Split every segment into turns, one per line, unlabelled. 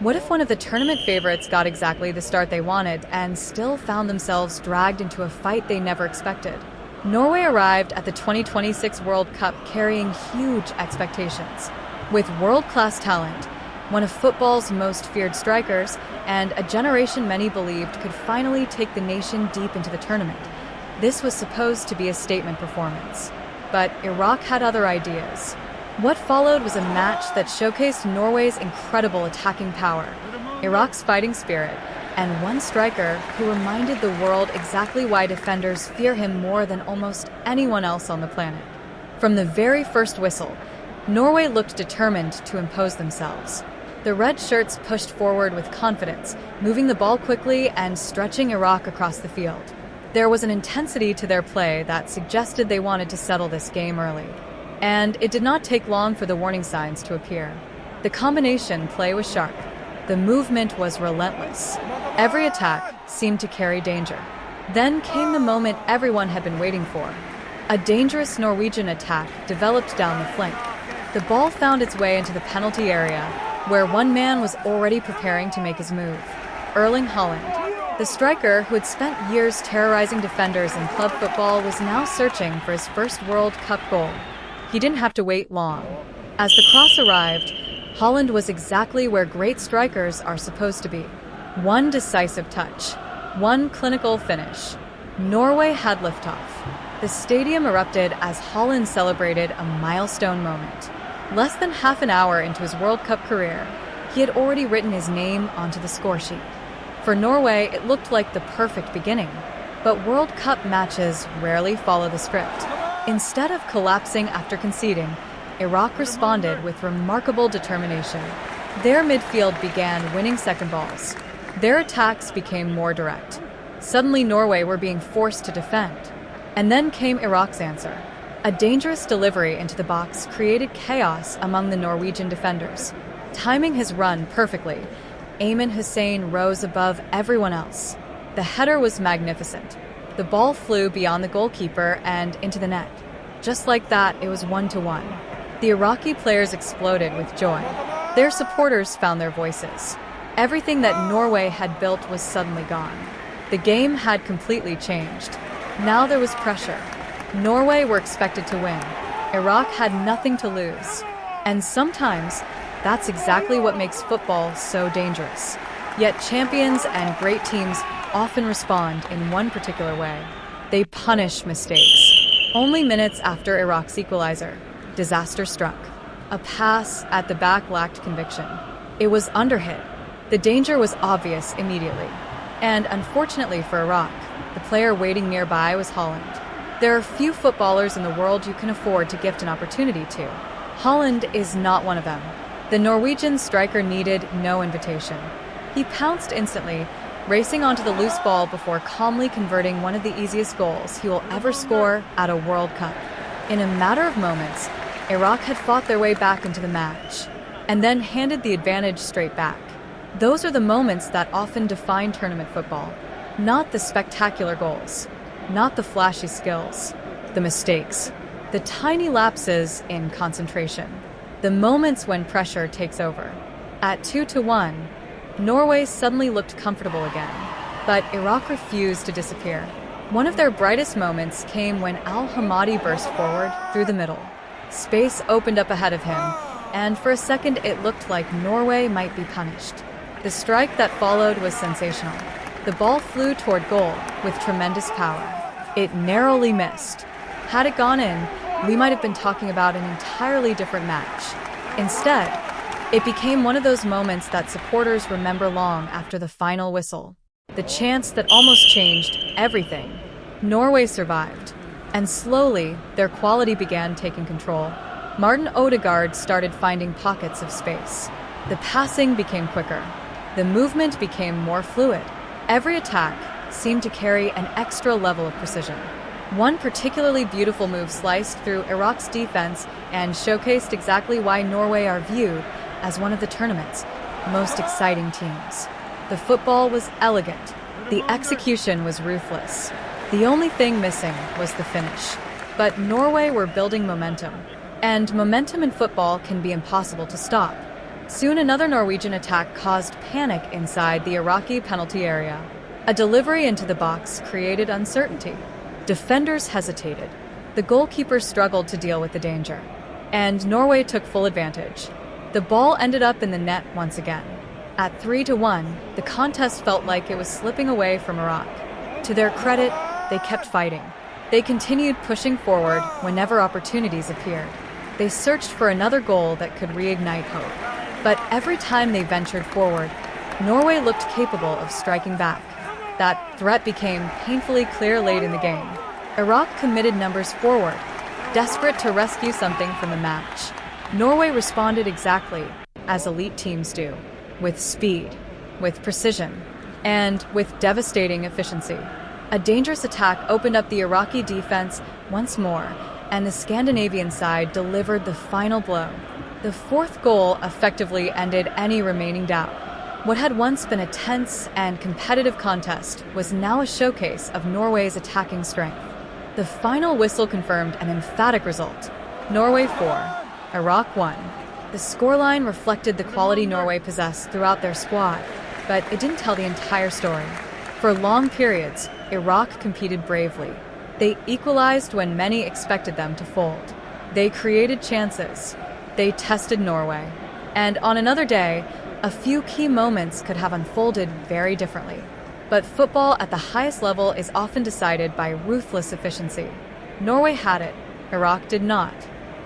What if one of the tournament favorites got exactly the start they wanted and still found themselves dragged into a fight they never expected? Norway arrived at the 2026 World Cup carrying huge expectations. With world-class talent, one of football's most feared strikers, and a generation many believed could finally take the nation deep into the tournament, this was supposed to be a statement performance. But Iraq had other ideas. What followed was a match that showcased Norway's incredible attacking power, Iraq's fighting spirit, and one striker who reminded the world exactly why defenders fear him more than almost anyone else on the planet. From the very first whistle, Norway looked determined to impose themselves. The red shirts pushed forward with confidence, moving the ball quickly and stretching Iraq across the field. There was an intensity to their play that suggested they wanted to settle this game early. And it did not take long for the warning signs to appear. The combination play was sharp. The movement was relentless. Every attack seemed to carry danger. Then came the moment everyone had been waiting for. A dangerous Norwegian attack developed down the flank. The ball found its way into the penalty area, where one man was already preparing to make his move. Erling Haaland, the striker who had spent years terrorizing defenders in club football, was now searching for his first World Cup goal. He didn't have to wait long. As the cross arrived, Haaland was exactly where great strikers are supposed to be. One decisive touch, one clinical finish. Norway had liftoff. The stadium erupted as Haaland celebrated a milestone moment. Less than half an hour into his World Cup career, he had already written his name onto the score sheet. For Norway, it looked like the perfect beginning. But World Cup matches rarely follow the script. Instead of collapsing after conceding, Iraq responded with remarkable determination. Their midfield began winning second balls. Their attacks became more direct. Suddenly, Norway were being forced to defend. And then came Iraq's answer. A dangerous delivery into the box created chaos among the Norwegian defenders. Timing his run perfectly, Ayman Hussein rose above everyone else. The header was magnificent. The ball flew beyond the goalkeeper and into the net. Just like that, it was 1-1. The Iraqi players exploded with joy. Their supporters found their voices. Everything that Norway had built was suddenly gone. The game had completely changed. Now there was pressure. Norway were expected to win. Iraq had nothing to lose. And sometimes, that's exactly what makes football so dangerous. Yet champions and great teams often respond in one particular way. They punish mistakes. Only minutes after Iraq's equalizer, disaster struck. A pass at the back lacked conviction. It was underhit. The danger was obvious immediately. And unfortunately for Iraq, the player waiting nearby was Haaland. There are few footballers in the world you can afford to gift an opportunity to. Haaland is not one of them. The Norwegian striker needed no invitation. He pounced instantly, racing onto the loose ball before calmly converting one of the easiest goals he will ever score at a World Cup. In a matter of moments, Iraq had fought their way back into the match, and then handed the advantage straight back. Those are the moments that often define tournament football. Not the spectacular goals, not the flashy skills, the mistakes, the tiny lapses in concentration, the moments when pressure takes over. At 2-1, Norway suddenly looked comfortable again, but Iraq refused to disappear. One of their brightest moments came when Al-Hamadi burst forward through the middle. Space opened up ahead of him, and for a second it looked like Norway might be punished. The strike that followed was sensational. The ball flew toward goal with tremendous power. It narrowly missed. Had it gone in, we might have been talking about an entirely different match. Instead, it became one of those moments that supporters remember long after the final whistle. The chance that almost changed everything. Norway survived, and slowly, their quality began taking control. Martin Odegaard started finding pockets of space. The passing became quicker. The movement became more fluid. Every attack seemed to carry an extra level of precision. One particularly beautiful move sliced through Iraq's defense and showcased exactly why Norway are viewed as one of the tournament's most exciting teams. The football was elegant. The execution was ruthless. The only thing missing was the finish. But Norway were building momentum. And momentum in football can be impossible to stop. Soon another Norwegian attack caused panic inside the Iraqi penalty area. A delivery into the box created uncertainty. Defenders hesitated. The goalkeeper struggled to deal with the danger. And Norway took full advantage. The ball ended up in the net once again. At 3-1, the contest felt like it was slipping away from Iraq. To their credit, they kept fighting. They continued pushing forward whenever opportunities appeared. They searched for another goal that could reignite hope. But every time they ventured forward, Norway looked capable of striking back. That threat became painfully clear late in the game. Iraq committed numbers forward, desperate to rescue something from the match. Norway responded exactly as elite teams do, with speed, with precision, and with devastating efficiency. A dangerous attack opened up the Iraqi defense once more, and the Scandinavian side delivered the final blow. The fourth goal effectively ended any remaining doubt. What had once been a tense and competitive contest was now a showcase of Norway's attacking strength. The final whistle confirmed an emphatic result. Norway 4, Iraq 1. The scoreline reflected the quality Norway possessed throughout their squad, but it didn't tell the entire story. For long periods, Iraq competed bravely. They equalized when many expected them to fold. They created chances. They tested Norway. And on another day, a few key moments could have unfolded very differently. But football at the highest level is often decided by ruthless efficiency. Norway had it, Iraq did not.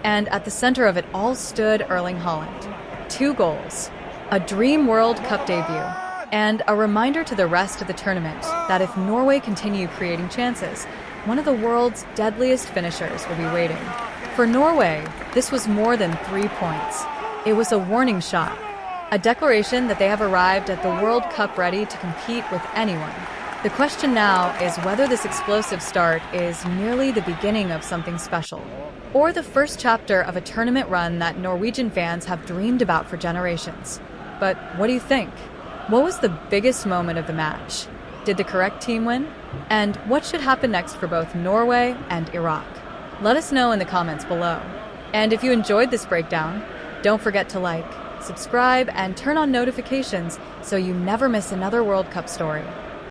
And at the center of it all stood Erling Haaland. 2 goals, a dream World Cup debut, and a reminder to the rest of the tournament that if Norway continue creating chances, one of the world's deadliest finishers will be waiting. For Norway, this was more than 3 points. It was a warning shot, a declaration that they have arrived at the World Cup ready to compete with anyone. The question now is whether this explosive start is merely the beginning of something special, or the first chapter of a tournament run that Norwegian fans have dreamed about for generations. But what do you think? What was the biggest moment of the match? Did the correct team win? And what should happen next for both Norway and Iraq? Let us know in the comments below. And if you enjoyed this breakdown, don't forget to like, subscribe, and turn on notifications so you never miss another World Cup story.